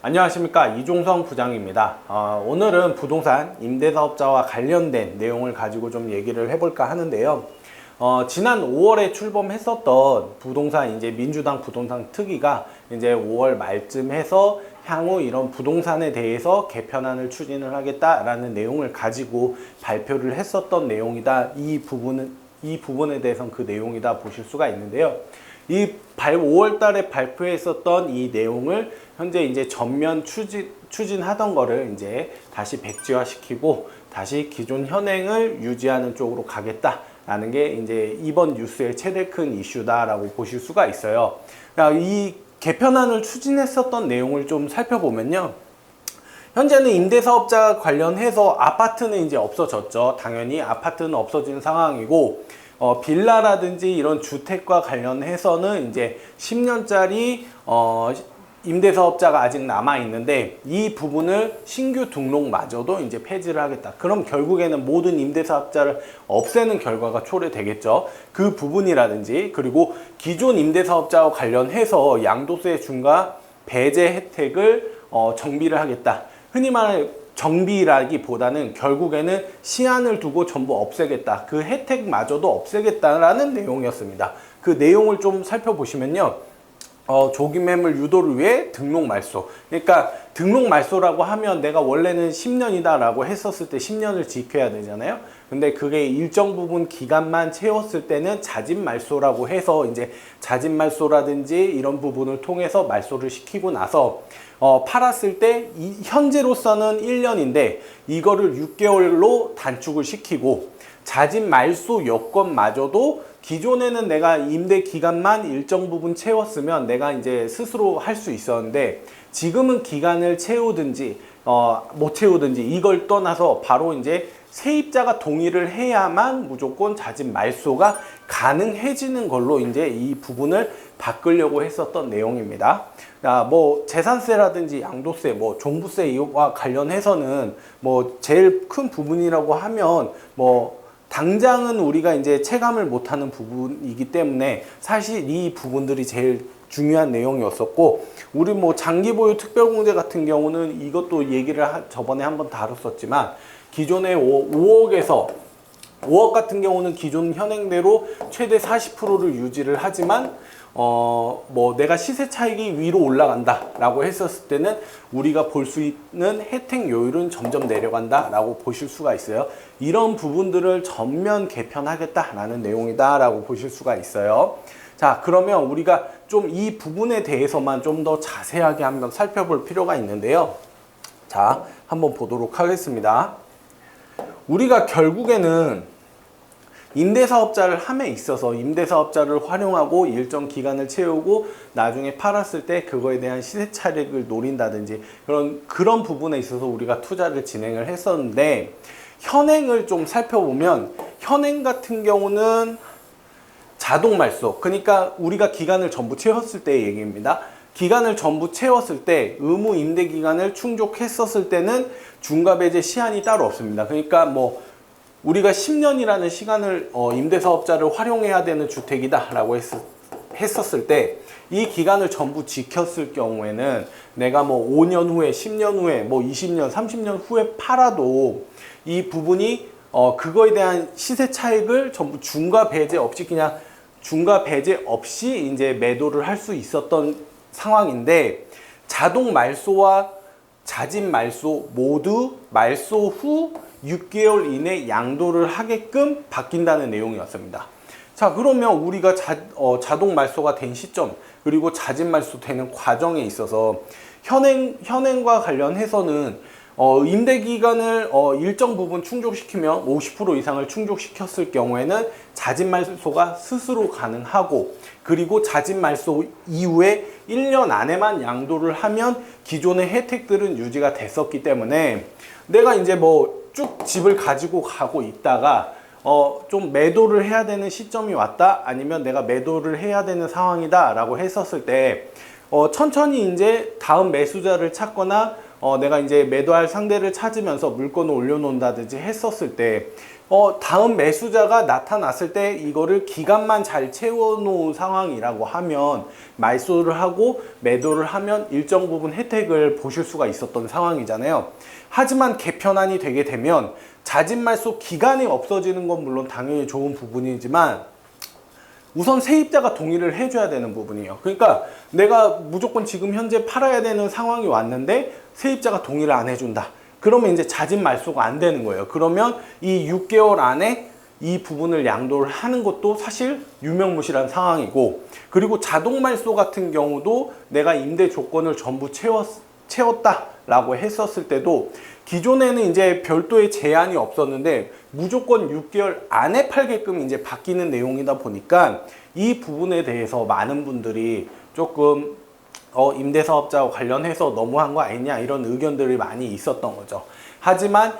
안녕하십니까, 이종성 부장입니다. 오늘은 부동산 임대사업자와 관련된 내용을 가지고 좀 얘기를 해볼까 하는데요. 지난 5월에 출범했었던 부동산 이제 민주당 부동산 특위가 이제 5월 말쯤 해서 향후 이런 부동산에 대해서 개편안을 추진을 하겠다라는 내용을 가지고 발표를 했었던 내용이다. 이 부분에 대해서는 그 내용이다 보실 수가 있는데요. 5월 달에 발표했었던 이 내용을 현재 이제 전면 추진하던 거를 이제 다시 백지화시키고 다시 기존 현행을 유지하는 쪽으로 가겠다라는 게 이제 이번 뉴스의 최대 큰 이슈다라고 보실 수가 있어요. 이 개편안을 추진했었던 내용을 좀 살펴보면요. 현재는 임대사업자 관련해서 아파트는 이제 없어졌죠. 당연히 아파트는 없어진 상황이고, 빌라라든지 이런 주택과 관련해서는 이제 10년짜리 임대사업자가 아직 남아 있는데 이 부분을 신규 등록마저도 이제 폐지를 하겠다. 그럼 결국에는 모든 임대사업자를 없애는 결과가 초래되겠죠. 그 부분이라든지, 그리고 기존 임대사업자와 관련해서 양도세 중과 배제 혜택을 정비를 하겠다. 흔히 말하는 정비라기보다는 결국에는 시한을 두고 전부 없애겠다. 그 혜택마저도 없애겠다라는 내용이었습니다. 그 내용을 좀 살펴보시면요. 조기 매물 유도를 위해 등록 말소. 그러니까 등록 말소라고 하면 내가 원래는 10년이다 라고 했었을 때 10년을 지켜야 되잖아요. 근데 그게 일정 부분 기간만 채웠을 때는 자진 말소라고 해서 이제 자진 말소라든지 이런 부분을 통해서 말소를 시키고 나서 팔았을 때 현재로서는 1년인데 이거를 6개월로 단축을 시키고, 자진 말소 요건마저도 기존에는 내가 임대 기간만 일정 부분 채웠으면 내가 이제 스스로 할 수 있었는데, 지금은 기간을 채우든지 못 채우든지 이걸 떠나서 바로 이제 세입자가 동의를 해야만 무조건 자진 말소가 가능해지는 걸로 이제 이 부분을 바꾸려고 했었던 내용입니다. 뭐 재산세라든지 양도세, 뭐 종부세와 관련해서는 뭐 제일 큰 부분이라고 하면 뭐 당장은 우리가 이제 체감을 못하는 부분이기 때문에 사실 이 부분들이 제일 중요한 내용이었었고, 우리 뭐 장기보유 특별공제 같은 경우는 이것도 얘기를 저번에 한번 다뤘었지만, 기존에 5억 같은 경우는 기존 현행대로 최대 40%를 유지를 하지만 뭐 내가 시세 차익이 위로 올라간다 라고 했었을 때는 우리가 볼 수 있는 혜택 요율은 점점 내려간다 라고 보실 수가 있어요. 이런 부분들을 전면 개편하겠다 라는 내용이다 라고 보실 수가 있어요. 자, 그러면 우리가 좀 이 부분에 대해서만 좀 더 자세하게 한번 살펴볼 필요가 있는데요. 자, 한번 보도록 하겠습니다. 우리가 결국에는 임대사업자를 함에 있어서 임대사업자를 활용하고 일정 기간을 채우고 나중에 팔았을 때 그거에 대한 시세 차익을 노린다든지 그런 부분에 있어서 우리가 투자를 진행을 했었는데, 현행을 좀 살펴보면 현행 같은 경우는 자동 말소, 그러니까 우리가 기간을 전부 채웠을 때의 얘기입니다. 기간을 전부 채웠을 때 의무 임대 기간을 충족했었을 때는 중과 배제 시한이 따로 없습니다. 그러니까 뭐 우리가 10년이라는 시간을 임대사업자를 활용해야 되는 주택이다 라고 했었을 때 이 기간을 전부 지켰을 경우에는 내가 뭐 5년 후에 10년 후에 뭐 20년 30년 후에 팔아도 이 부분이 그거에 대한 시세 차익을 전부 중과 배제 없이 그냥 중과 배제 없이 이제 매도를 할 수 있었던 상황인데, 자동 말소와 자진 말소 모두 말소 후 6개월 이내 양도를 하게끔 바뀐다는 내용이었습니다. 자, 그러면 우리가 자동 말소가 된 시점, 그리고 자진 말소 되는 과정에 있어서 현행과 관련해서는 임대 기간을 일정 부분 충족시키면 50% 이상을 충족시켰을 경우에는 자진 말소가 스스로 가능하고, 그리고 자진 말소 이후에 1년 안에만 양도를 하면 기존의 혜택들은 유지가 됐었기 때문에 내가 이제 뭐 쭉 집을 가지고 가고 있다가 좀 매도를 해야 되는 시점이 왔다, 아니면 내가 매도를 해야 되는 상황이다 라고 했었을 때 천천히 이제 다음 매수자를 찾거나 내가 이제 매도할 상대를 찾으면서 물건을 올려놓는다든지 했었을 때 다음 매수자가 나타났을 때 이거를 기간만 잘 채워놓은 상황이라고 하면 말소를 하고 매도를 하면 일정 부분 혜택을 보실 수가 있었던 상황이잖아요. 하지만 개편안이 되게 되면 자진 말소 기간이 없어지는 건 물론 당연히 좋은 부분이지만 우선 세입자가 동의를 해줘야 되는 부분이에요. 그러니까 내가 무조건 지금 현재 팔아야 되는 상황이 왔는데 세입자가 동의를 안 해준다. 그러면 이제 자진 말소가 안 되는 거예요. 그러면 이 6개월 안에 이 부분을 양도를 하는 것도 사실 유명무실한 상황이고, 그리고 자동 말소 같은 경우도 내가 임대 조건을 전부 채웠다라고 했었을 때도 기존에는 이제 별도의 제한이 없었는데 무조건 6개월 안에 팔게끔 이제 바뀌는 내용이다 보니까 이 부분에 대해서 많은 분들이 조금 임대사업자와 관련해서 너무한 거 아니냐 이런 의견들이 많이 있었던 거죠. 하지만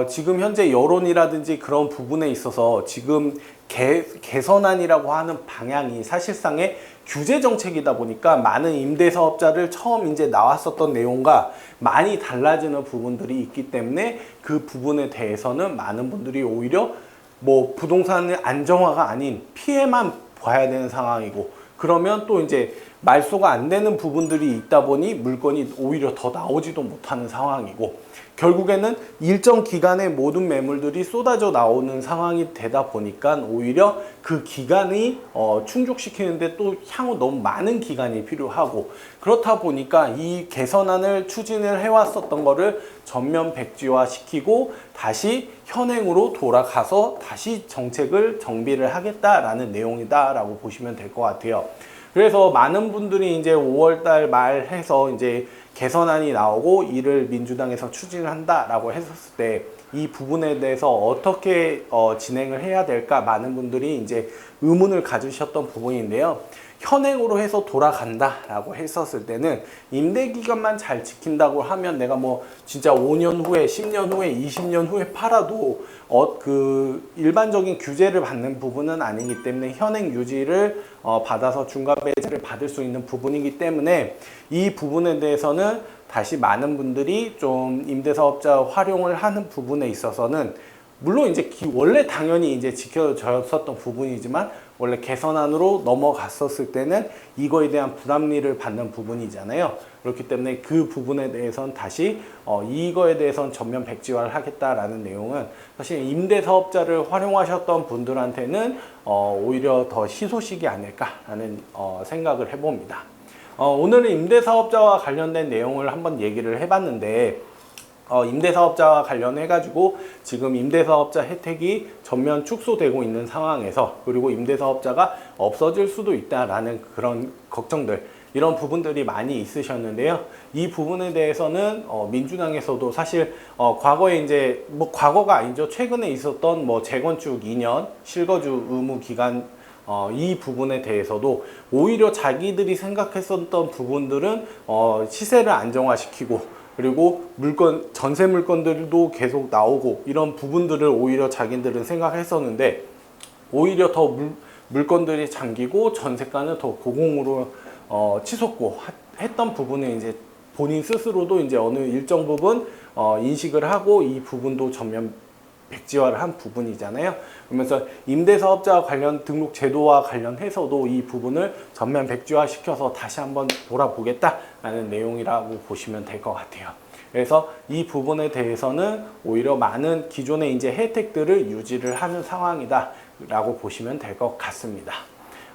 지금 현재 여론이라든지 그런 부분에 있어서 지금 개선안이라고 하는 방향이 사실상의 규제 정책이다 보니까 많은 임대사업자를 처음 이제 나왔었던 내용과 많이 달라지는 부분들이 있기 때문에 그 부분에 대해서는 많은 분들이 오히려 뭐 부동산의 안정화가 아닌 피해만 봐야 되는 상황이고, 그러면 또 이제 말소가 안 되는 부분들이 있다 보니 물건이 오히려 더 나오지도 못하는 상황이고, 결국에는 일정 기간에 모든 매물들이 쏟아져 나오는 상황이 되다 보니까 오히려 그 기간이 충족시키는데 또 향후 너무 많은 기간이 필요하고, 그렇다 보니까 이 개선안을 추진을 해왔었던 거를 전면 백지화 시키고 다시 현행으로 돌아가서 다시 정책을 정비를 하겠다라는 내용이다라고 보시면 될 것 같아요. 그래서 많은 분들이 이제 5월달 말 해서 이제 개선안이 나오고 이를 민주당에서 추진을 한다라고 했었을 때 이 부분에 대해서 어떻게 진행을 해야 될까 많은 분들이 이제 의문을 가지셨던 부분인데요. 현행으로 해서 돌아간다라고 했었을 때는 임대 기간만 잘 지킨다고 하면 내가 뭐 진짜 5년 후에 10년 후에 20년 후에 팔아도 그 일반적인 규제를 받는 부분은 아니기 때문에 현행 유지를 받아서 중과 배제를 받을 수 있는 부분이기 때문에 이 부분에 대해서는 다시 많은 분들이 좀 임대사업자 활용을 하는 부분에 있어서는 물론 이제 원래 당연히 이제 지켜졌었던 부분이지만 원래 개선안으로 넘어갔었을 때는 이거에 대한 불합리를 받는 부분이잖아요. 그렇기 때문에 그 부분에 대해서는 다시 이거에 대해서는 전면 백지화를 하겠다라는 내용은 사실 임대사업자를 활용하셨던 분들한테는 오히려 더 희소식이 아닐까라는 생각을 해봅니다. 오늘은 임대사업자와 관련된 내용을 한번 얘기를 해봤는데, 임대사업자와 관련해가지고 지금 임대사업자 혜택이 전면 축소되고 있는 상황에서, 그리고 임대사업자가 없어질 수도 있다라는 그런 걱정들, 이런 부분들이 많이 있으셨는데요. 이 부분에 대해서는 민주당에서도 사실 과거에 이제 뭐 과거가 아니죠. 최근에 있었던 뭐 재건축 2년 실거주 의무 기간 이 부분에 대해서도 오히려 자기들이 생각했었던 부분들은 시세를 안정화시키고, 그리고 전세 물건들도 계속 나오고 이런 부분들을 오히려 자기들은 생각했었는데 오히려 더 물건들이 잠기고 전세가는 더 고공으로 치솟고 했던 부분에 이제 본인 스스로도 이제 어느 일정 부분 인식을 하고 이 부분도 전면 백지화를 한 부분이잖아요. 그러면서 임대사업자 관련 등록 제도와 관련해서도 이 부분을 전면 백지화 시켜서 다시 한번 돌아보겠다라는 내용이라고 보시면 될 것 같아요. 그래서 이 부분에 대해서는 오히려 많은 기존의 이제 혜택들을 유지를 하는 상황이다라고 보시면 될 것 같습니다.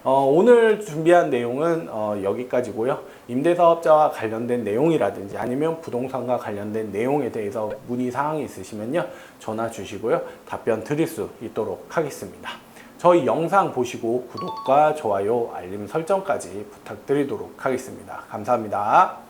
오늘 준비한 내용은 여기까지고요. 임대사업자와 관련된 내용이라든지 아니면 부동산과 관련된 내용에 대해서 문의사항이 있으시면요, 전화 주시고요, 답변 드릴 수 있도록 하겠습니다. 저희 영상 보시고 구독과 좋아요, 알림 설정까지 부탁드리도록 하겠습니다. 감사합니다.